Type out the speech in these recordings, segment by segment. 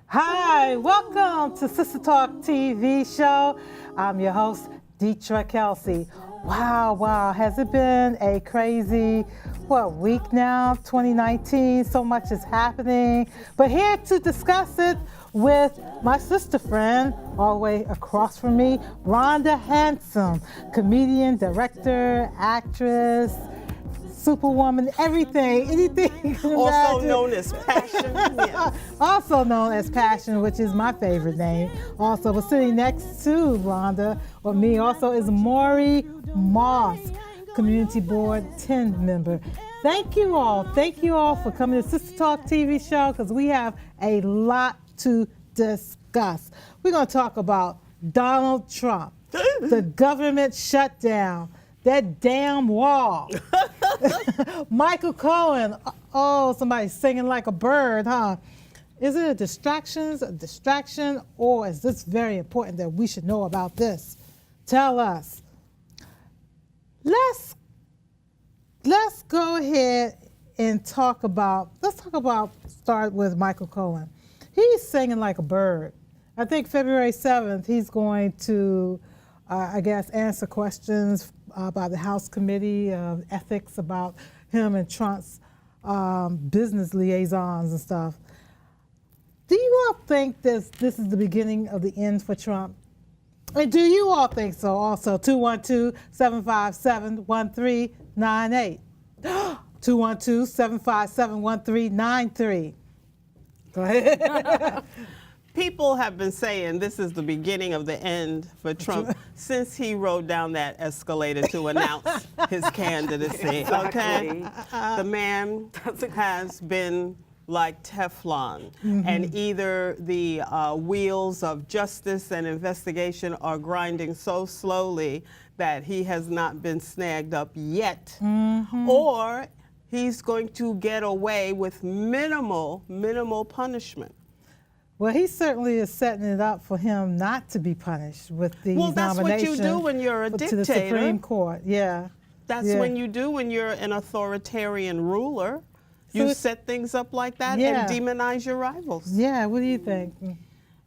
Hi, welcome to Sister Talk TV show. I'm your host, Deetra Kelsey. Wow, has it been a crazy, week now, 2019? So much is happening. But here to discuss it with my sister friend, all the way across from me, Rhonda Handsome, comedian, director, actress, superwoman, anything. Also known as Passion. Yes. Also known as Passion, which is my favorite name. Also, but sitting next to Rhonda, or me also, is Maury Moss, Community Board 10 member. Thank you all for coming to Sister Talk TV show, because we have a lot to discuss. We're going to talk about Donald Trump, the government shutdown, that damn wall. Michael Cohen, somebody's singing like a bird, huh? Is it a distraction, or is this very important that we should know about this? Tell us. Let's go ahead and start with Michael Cohen. He's singing like a bird. I think February 7th, he's going to, answer questions by the House Committee of Ethics about him and Trump's business liaisons and stuff. Do you all think this is the beginning of the end for Trump? And do you all think so? Also, 212-757-1398. 212-757-1393. Go ahead. People have been saying this is the beginning of the end for Trump since he rode down that escalator to announce his candidacy. Exactly. Okay? The man has been like Teflon, and either the wheels of justice and investigation are grinding so slowly that he has not been snagged up yet, or he's going to get away with minimal punishment. Well, he certainly is setting it up for him not to be punished with these nominations. Well, that's what you do when you're a dictator. To the Supreme Court, yeah. That's when you do when you're an authoritarian ruler. You set things up like that and demonize your rivals. Yeah, what do you think?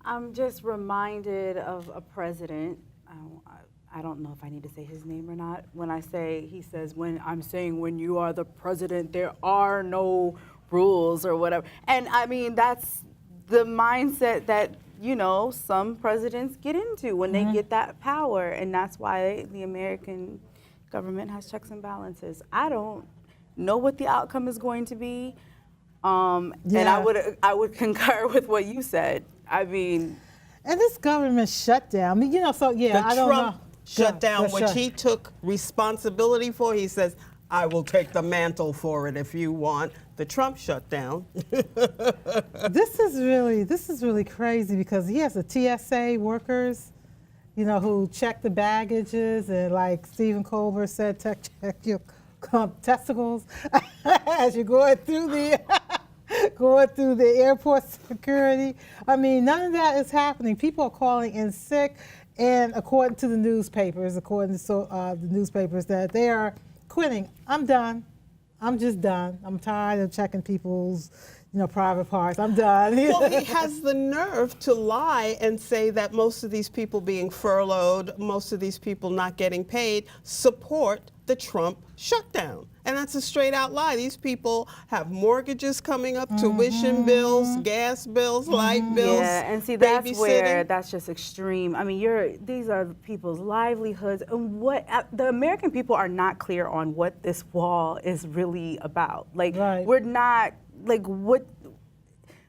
I'm just reminded of a president. I don't know if I need to say his name or not. He says, when you are the president, there are no rules or whatever. And I mean, that's the mindset that, some presidents get into when they get that power. And that's why the American government has checks and balances. I don't know what the outcome is going to be. And I would concur with what you said. I mean, and this government shutdown, I don't know. Trump shutdown, which he took responsibility for. He says, I will take the mantle for it if you want. The Trump shutdown. This is really crazy, because he has the TSA workers, who check the baggages, and like Stephen Colbert said, check your testicles as you're going through the airport security. I mean, none of that is happening. People are calling in sick, and according to the newspapers, that they are quitting. I'm done. I'm just done. I'm tired of checking people's, private parts. I'm done. Well, he has the nerve to lie and say that most of these people being furloughed, most of these people not getting paid, support the Trump shutdown. And that's a straight out lie. These people have mortgages coming up, tuition bills, gas bills, light bills. Yeah, and see, that's just extreme. I mean, these are people's livelihoods, and the American people are not clear on what this wall is really about. We're not, what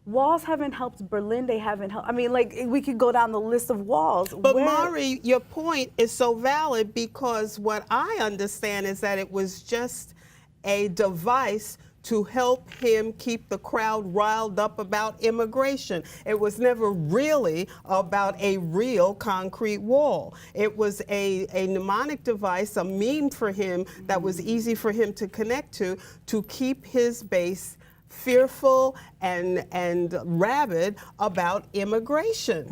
walls haven't helped Berlin, they haven't helped. I mean, we could go down the list of walls. But Mari, your point is so valid, because what I understand is that it was just a device to help him keep the crowd riled up about immigration. It was never really about a real concrete wall. It was a mnemonic device, a meme for him that was easy for him to connect to keep his base fearful and rabid about immigration.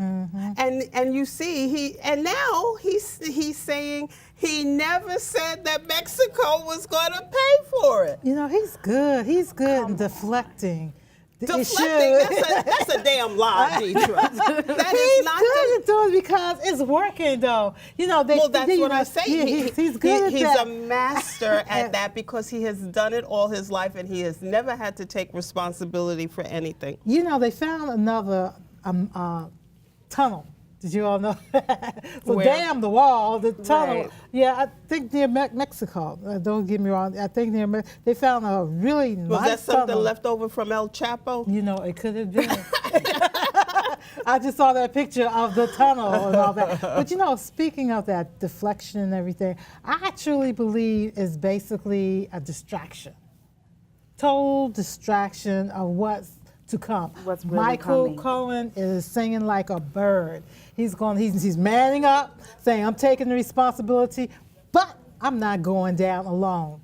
And you see, now he's saying he never said that Mexico was going to pay for it. He's good. He's good in deflecting Deflecting, that's a damn lie, Deidre. That is not good at doing it because it's working, though. Well, that's what I say. He's good at he's that. a master at that because he has done it all his life and he has never had to take responsibility for anything. They found another tunnel. Did you all know that? So Where? damn the wall, the tunnel. Right. Yeah, I think near Mexico. Don't get me wrong. I think they found a really nice Was that something tunnel. left over from El Chapo? It could have been. I just saw that picture of the tunnel and all that. But speaking of that deflection and everything, I truly believe is basically a distraction. Total distraction of what's to come. What's really Michael coming. Cohen is singing like a bird. He's manning up, saying, I'm taking the responsibility, but I'm not going down alone.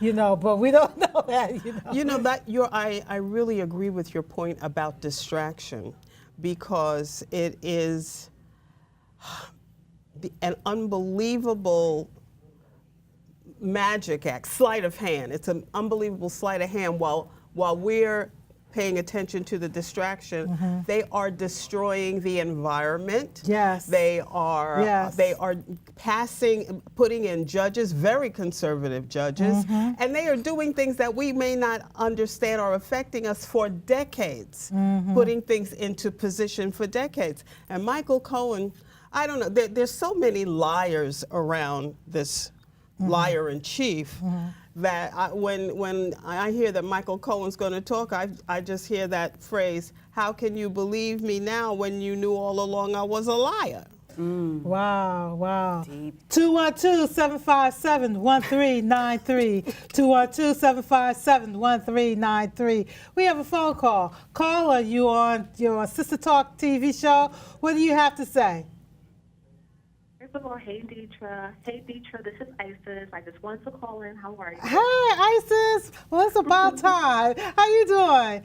But we don't know that, I really agree with your point about distraction because it is an unbelievable magic act, sleight of hand. It's an unbelievable sleight of hand while we're paying attention to the distraction, they are destroying the environment. Yes. They are putting in judges, very conservative judges, and they are doing things that we may not understand are affecting us for decades, putting things into position for decades. And Michael Cohen, I don't know, there's so many liars around this liar in chief that when I hear that Michael Cohen's going to talk, I just hear that phrase, how can you believe me now when you knew all along I was a liar? Wow. Deep. 212-757-1393. 212-757-1393. We have a phone call. Caller, you're on Sister Talk TV show. What do you have to say? First of all, hey Deidre. Hey Deidre, this is Isis. I just wanted to call in. How are you? Hey, Isis. Well, it's about time. How you doing?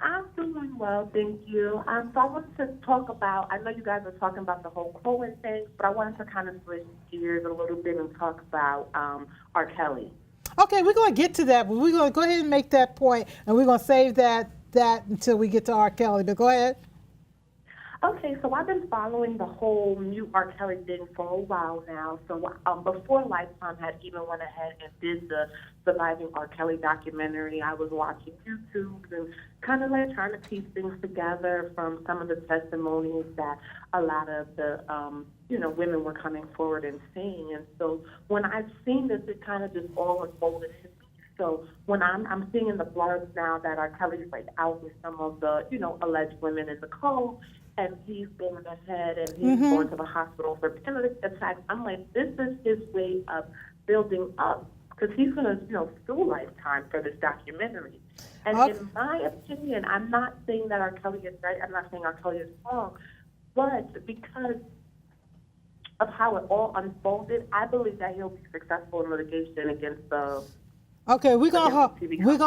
I'm doing well, thank you. So I wanted to talk about, I know you guys are talking about the whole Cohen thing, but I wanted to kind of switch gears a little bit and talk about R. Kelly. Okay, we're going to get to that, but we're going to go ahead and make that point, and we're going to save that until we get to R. Kelly. But go ahead. Okay, so I've been following the whole new R. Kelly thing for a while now. So before Lifetime had even went ahead and did the Surviving R. Kelly documentary, I was watching YouTube and kind of like trying to piece things together from some of the testimonies that a lot of the women were coming forward and saying. And so when I've seen this, it kind of just all unfolded to me. So when I'm seeing in the blogs now that R. Kelly's like out with some of the alleged women in the cult, and he's going ahead and he's going to the hospital for panic attacks. I'm like, this is his way of building up because he's going to, sue Lifetime for this documentary. And in my opinion, I'm not saying that R. Kelly is right. I'm not saying R. Kelly is wrong. But because of how it all unfolded, I believe that he'll be successful in litigation against the... Okay, we're gonna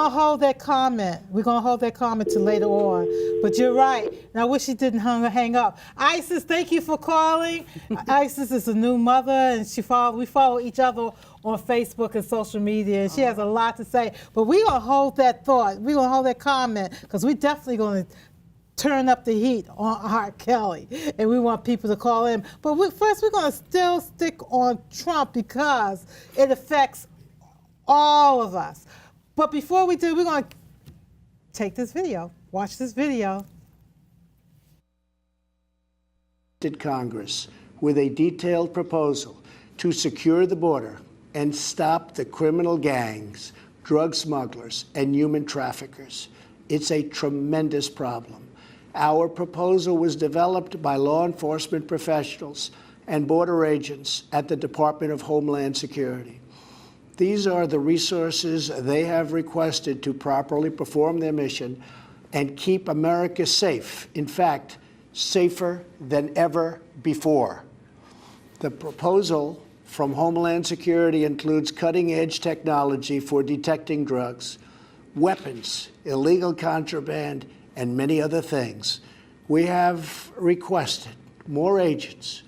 hold that comment. We're gonna hold that comment till later on. But you're right. And I wish she didn't hang up. Isis, thank you for calling. Isis is a new mother, and we follow each other on Facebook and social media, and she has a lot to say. But we're gonna hold that thought. We're gonna hold that comment because we're definitely gonna turn up the heat on R. Kelly, and we want people to call in. But first, we're gonna still stick on Trump because it affects all of us. But before we do, we're going to take this video. Watch this video. Congress with a detailed proposal to secure the border and stop the criminal gangs, drug smugglers, and human traffickers. It's a tremendous problem. Our proposal was developed by law enforcement professionals and border agents at the Department of Homeland Security. These are the resources they have requested to properly perform their mission and keep America safe. In fact, safer than ever before. The proposal from Homeland Security includes cutting-edge technology for detecting drugs, weapons, illegal contraband, and many other things. We have requested more agents,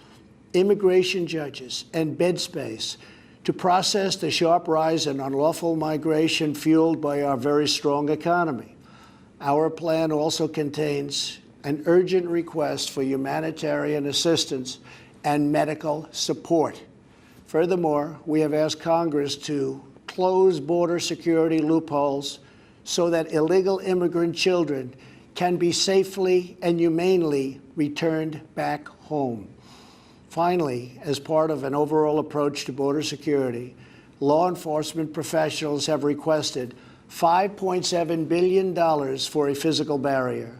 immigration judges, and bed space to process the sharp rise in unlawful migration fueled by our very strong economy. Our plan also contains an urgent request for humanitarian assistance and medical support. Furthermore, we have asked Congress to close border security loopholes so that illegal immigrant children can be safely and humanely returned back home. Finally, as part of an overall approach to border security, law enforcement professionals have requested $5.7 billion for a physical barrier.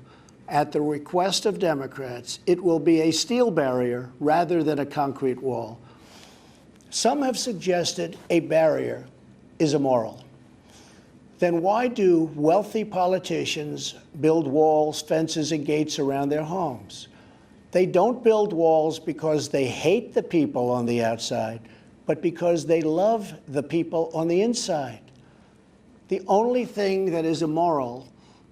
At the request of Democrats, it will be a steel barrier rather than a concrete wall. Some have suggested a barrier is immoral. Then why do wealthy politicians build walls, fences, and gates around their homes? They don't build walls because they hate the people on the outside, but because they love the people on the inside. The only thing that is immoral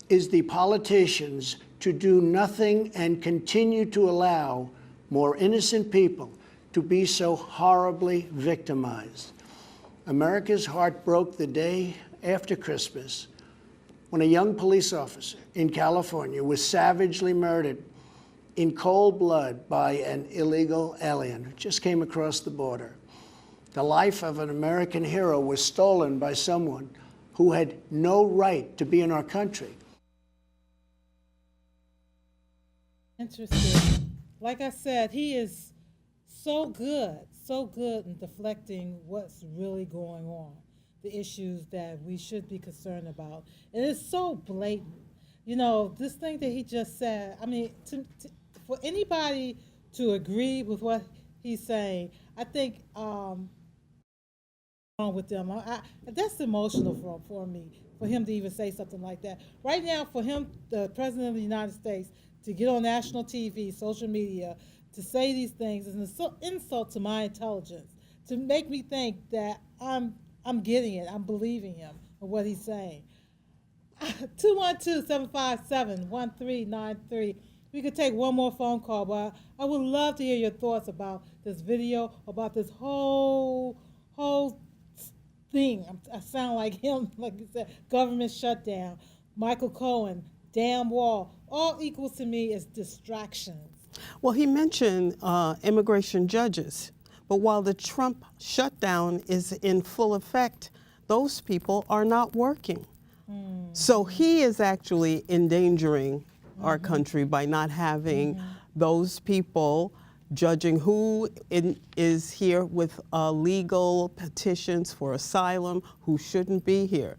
is the politicians to do nothing and continue to allow more innocent people to be so horribly victimized. America's heart broke the day after Christmas when a young police officer in California was savagely murdered in cold blood by an illegal alien who just came across the border. The life of an American hero was stolen by someone who had no right to be in our country. Interesting. Like I said, he is so good in deflecting what's really going on, the issues that we should be concerned about. And it's so blatant. You know, this thing that he just said, I mean, for anybody to agree with what he's saying, I think wrong with them. That's emotional for me, for him to even say something like that. Right now, for him, the President of the United States, to get on national TV, social media, to say these things is an insult to my intelligence, to make me think that I'm getting it, I'm believing him and what he's saying. 212-757-1393. We could take one more phone call, but I would love to hear your thoughts about this video, about this whole thing. I sound like him, like you said, government shutdown, Michael Cohen, damn wall, all equals to me is distractions. Well, he mentioned immigration judges, but while the Trump shutdown is in full effect, those people are not working. So he is actually endangering our country by not having those people judging who is here with legal petitions for asylum, who shouldn't be here.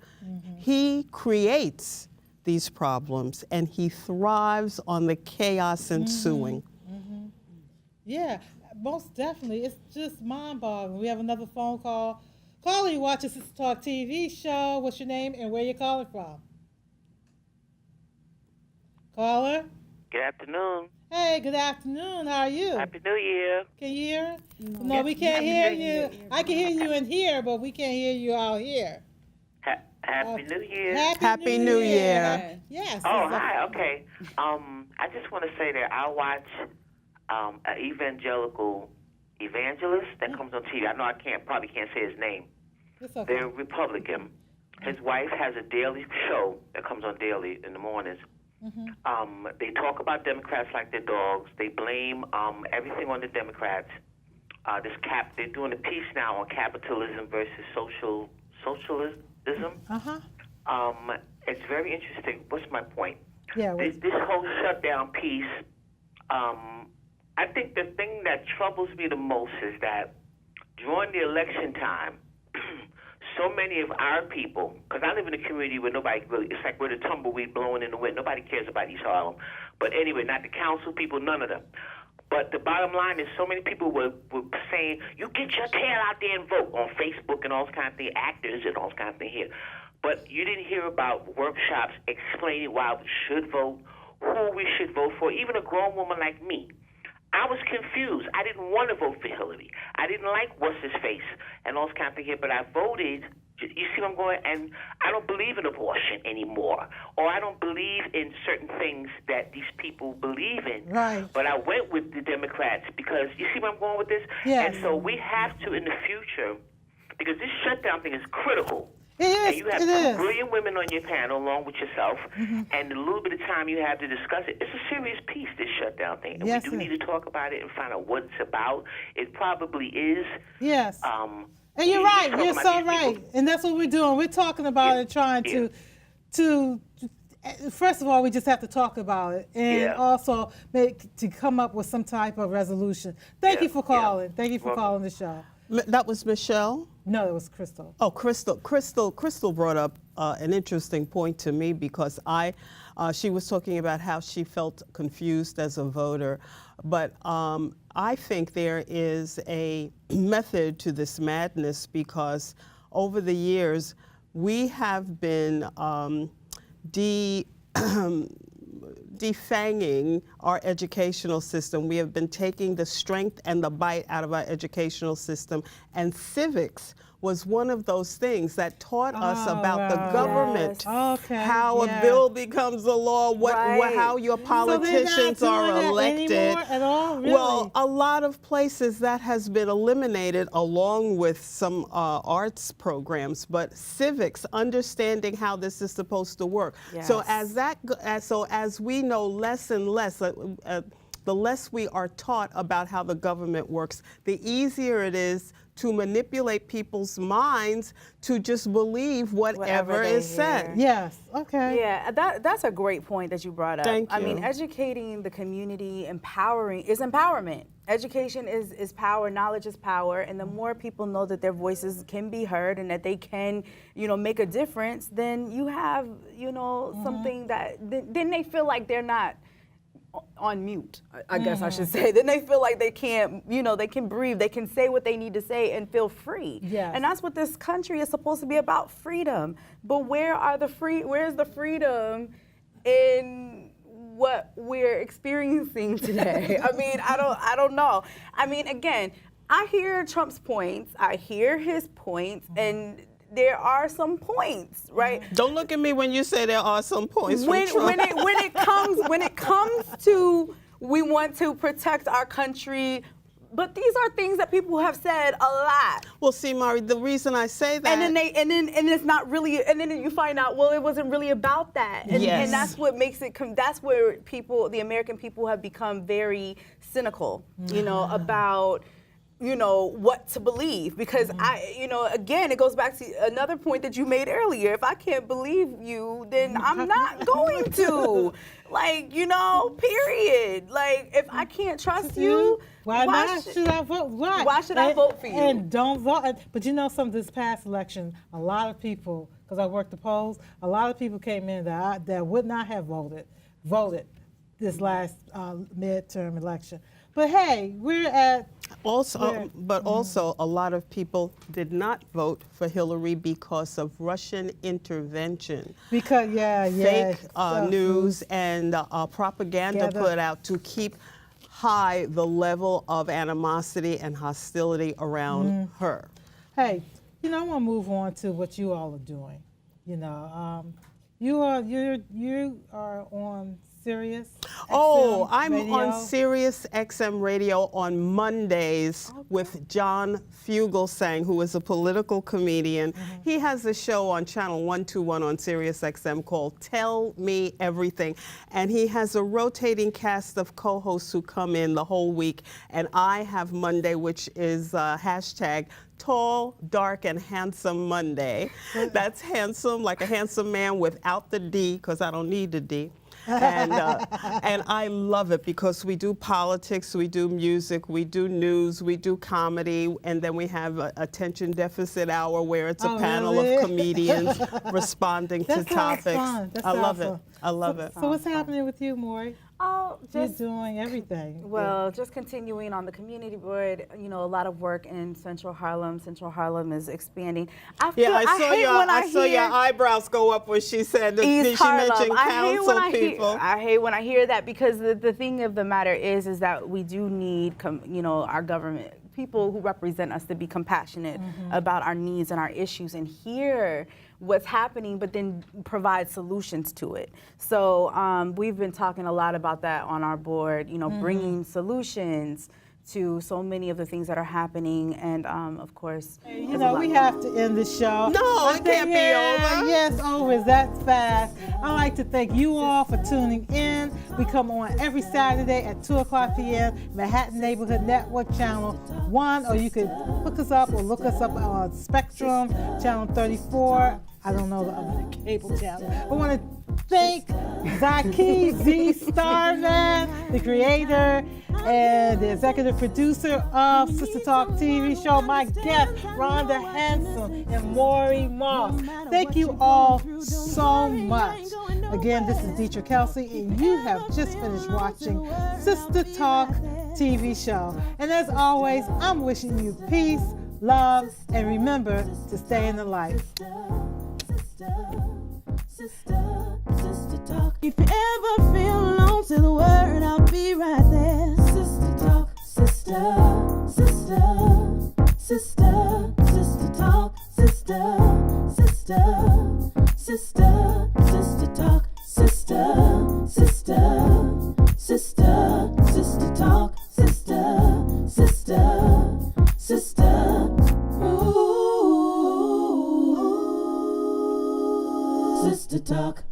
He creates these problems, and he thrives on the chaos ensuing. Yeah, most definitely. It's just mind-boggling. We have another phone call. Caller, you watch a Sister Talk TV show. What's your name and where you calling from? Caller? Good afternoon. Hey, good afternoon. How are you? Happy New Year. Can you hear? No, we can't hear you. I can hear you in here, but we can't hear you out here. Happy New Year. Happy New Year. Yes. Oh, hi. Okay. I just want to say that I watch an evangelical evangelist that comes on TV. I know I probably can't say his name. It's okay. They're Republican. His wife has a daily show that comes on daily in the mornings. They talk about Democrats like they're dogs. They blame everything on the Democrats. They're doing a piece now on capitalism versus socialism. It's very interesting. What's my point? Yeah. This whole shutdown piece, I think the thing that troubles me the most is that during the election time, so many of our people, because I live in a community where nobody really, it's like we're the tumbleweed blowing in the wind. Nobody cares about East Harlem. But anyway, not the council people, none of them. But the bottom line is so many people were saying, you get your tail out there and vote on Facebook and all kinds of things, actors and all kinds of things here. But you didn't hear about workshops explaining why we should vote, who we should vote for, even a grown woman like me. I was confused. I didn't want to vote for Hillary. I didn't like what's-his-face and all kinds of things here, but I voted. You see where I'm going? And I don't believe in abortion anymore, or I don't believe in certain things that these people believe in. Right. But I went with the Democrats because you see where I'm going with this? Yes. And so we have to, in the future, because this shutdown thing is critical. It And you have two brilliant women on your panel along with yourself, and the little bit of time you have to discuss it. It's a serious piece, this shutdown thing. And Yes, we do need to talk about it and find out what it's about. It probably is. Yes. And you're right. You're so right. And that's what we're doing. We're talking about it, trying to first of all, we just have to talk about it, and also to come up with some type of resolution. Thank you for calling. Thank you for calling the show. That was Michelle? No, it was Crystal. Oh, Crystal brought up an interesting point to me, because she was talking about how she felt confused as a voter, but I think there is a method to this madness, because over the years we have been defanging our educational system. We have been taking the strength and the bite out of our educational system, and civics was one of those things that taught us about the government, how a bill becomes a law, how your politicians are elected. At all? Really? Well, a lot of places that has been eliminated, along with some arts programs, but civics, understanding how this is supposed to work. Yes. So as we know less and less, the less we are taught about how the government works, the easier it is to manipulate people's minds to just believe whatever is said. Yes, okay. Yeah, that's a great point that you brought up. Thank you. I mean, educating the community, empowering, is empowerment. Education is power, knowledge is power, and the more people know that their voices can be heard and that they can, make a difference, then you have, something that, then they feel like they're not on mute, I guess I should say. Then they feel like they can't, they can breathe, they can say what they need to say and feel free. Yes. And that's what this country is supposed to be about, freedom. But where's the freedom in what we're experiencing today? I mean, I don't know. I mean, again, I hear Trump's points, I hear his points, and there are some points, right? Don't look at me when you say there are some points from Trump. When it comes to, we want to protect our country, but these are things that people have said a lot. Well, see, Mari, the reason I say that, and then it's not really, and then you find out, well, it wasn't really about that, and that's what makes it. That's where people, the American people, have become very cynical, about what to believe, because again, it goes back to another point that you made earlier. If I can't believe you, then I'm not going to, period. Like, if I can't trust you, why should I vote? Why should I vote for you? And don't vote. But this past election, a lot of people, because I worked the polls, a lot of people came in that would not have voted this last midterm election. But hey, we're at also, also a lot of people did not vote for Hillary because of Russian intervention. Because fake news and propaganda put out to keep high the level of animosity and hostility around her. Hey, I want to move on to what you all are doing. You are on Sirius XM I'm radio. on Sirius XM radio on Mondays with John Fugelsang, who is a political comedian. He has a show on channel 121 on Sirius XM called Tell Me Everything, and he has a rotating cast of co-hosts who come in the whole week, and I have Monday, which is hashtag Tall, Dark, and Handsome Monday. That's handsome, like a handsome man without the D, because I don't need the D. And I love it because we do politics, we do music, we do news, we do comedy, and then we have a attention deficit hour where it's a panel of comedians responding to topics. I love it. I love it. So what's happening with you, Maury? You're doing everything. Well, just continuing on the community board, a lot of work in Central Harlem. Central Harlem is expanding. I saw your eyebrows go up when she said that she mentioned council people. I hate when I hear that, because the thing of the matter is that we do need, our government, people who represent us, to be compassionate about our needs and our issues and hear what's happening, but then provide solutions to it. So we've been talking a lot about that on our board, bringing solutions to so many of the things that are happening, and of course, You know, we have to end the show. No, it can't be over. Yes, over. That's fast. I'd like to thank you all for tuning in. We come on every Saturday at 2 o'clock p.m. Manhattan Neighborhood Network, Channel 1, or you could hook us up or look us up on Spectrum, Channel 34. I don't know the other cable channel. I want to thank Zaki Z Starman, the creator and the executive producer of Sister Talk TV show, my guests, Rhonda Hanson and Maury Moss. Thank you all so much. Again, this is Deetra Kelsey, and you have just finished watching Sister Talk TV show. And as always, I'm wishing you peace, love, and remember to stay in the light. Sister Talk. If you ever feel alone, say the word, I'll be right there. Sister Talk, sister, sister, sister, sister Talk, sister, sister, sister, sister Talk, sister, sister, sister, sister Talk, sister, sister, sister. Ooh. Sister Talk.